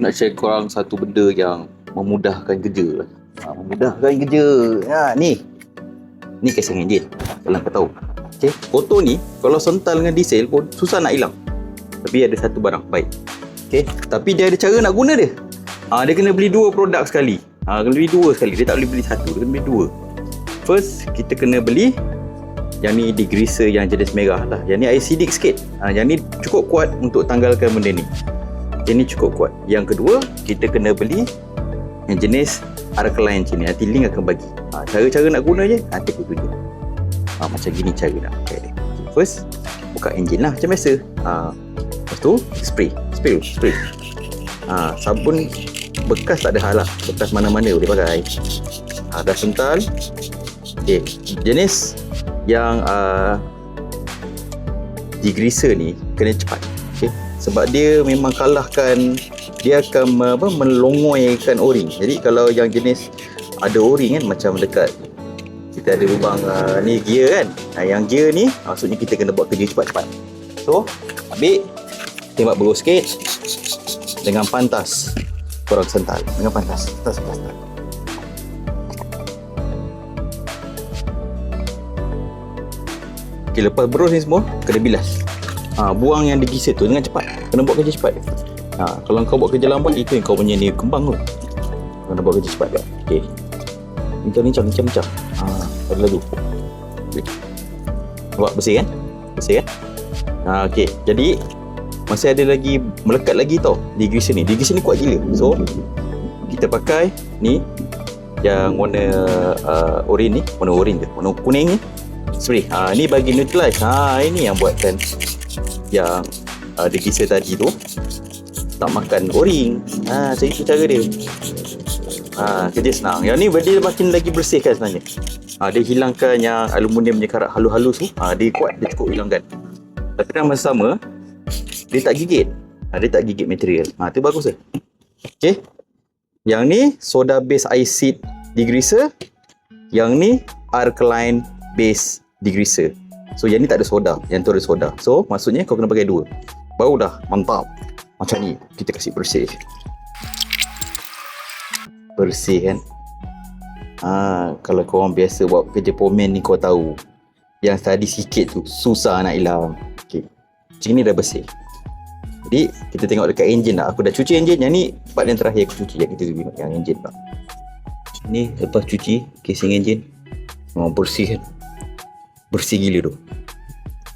nak share korang satu benda yang memudahkan kerja. Memudahkan kerja. Ni casing enjin. Kalau kau tahu. Okay. Kotor ni kalau sental dengan diesel pun susah nak hilang. Tapi ada satu barang baik. Okay. Tapi dia ada cara nak guna dia. Dia kena beli dua produk sekali. Kena beli dua sekali. Dia tak boleh beli satu. Dia kena beli dua. First, kita kena beli yang ni degreaser yang jenis merah lah. Yang ni acidic sikit. Yang ni cukup kuat untuk tanggalkan benda ni. Yang ni cukup kuat. Yang kedua, kita kena beli yang jenis alkaline macam ni. Nanti link akan bagi. Cara-cara nak guna je, nanti aku tunjuk. Macam gini cara nak pakai dia. First, buka enjin lah macam biasa. Lepas tu, spray. Sabun bekas tak ada hal lah. Bekas mana-mana boleh pakai. Dah sental. Okay. Jenis yang degreaser ni kena cepat. Okay. Sebab dia memang kalahkan, dia akan melongoikan o-ring. Jadi kalau yang jenis ada o-ring kan, macam dekat kita ada lubang ni gear kan. Yang gear ni maksudnya kita kena buat kerja cepat-cepat. So ambil, tembak berus sikit dengan pantas. Korang sental dengan pantas. Sental. Okay, lepas berus ni semua kena bilas. Buang yang degreaser tu dengan cepat. Kena buat kerja cepat. Kalau kau buat kerja lambat, itu yang kau punya ni kembang tu. Kena buat kerja cepat kan. Okey. Bincang. Ada lagu. Okay. Buat bersih kan? Okey. Jadi masih ada lagi, melekat lagi tau degreaser ni. Degreaser ni kuat gila. So kita pakai ni yang warna orange ni, warna kuning ni. Spray. Ni bagi neutralize. Ini yang buatkan yang degreaser tadi tu tak makan o-ring. Macam itu cara dia. Kerja senang. Yang ni dia makin lagi bersih kan sebenarnya. Dia hilangkan yang aluminium punya karat halus-halus tu. Dia kuat, dia cukup hilangkan. Tapi dalam masa sama, dia tak gigit. Dia tak gigit material. Tu bagus ke? Okay. Yang ni soda base acid degreaser. Yang ni alkaline base degreaser. So yang ni tak ada soda, yang tu ada soda. So maksudnya kau kena pakai dua. Baru dah mantap. Macam ni kita kasih bersih. Bersih kan. Kalau korang biasa buat kerja pomen ni, kau tahu yang tadi sikit tu susah nak hilang. Okay. Macam ni dah bersih. Jadi kita tengok dekat enjin lah. Aku dah cuci enjin. Yang ni part yang terakhir aku cuci. Yang kita tengok yang enjin lah. Ni lepas cuci casing enjin, memang bersih kan. Bersih gila tu.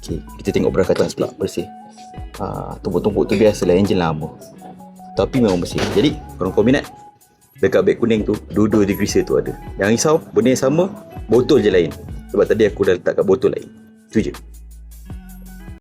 Okay, kita tengok berakatan pula bersih. Tumpuk-tumpuk tu biasalah enjin lama. Tapi memang bersih. Jadi korang minat, dekat beg kuning tu dua-dua degreaser tu ada. Yang risau benda yang sama, botol je lain. Sebab tadi aku dah letak kat botol lain. Itu je.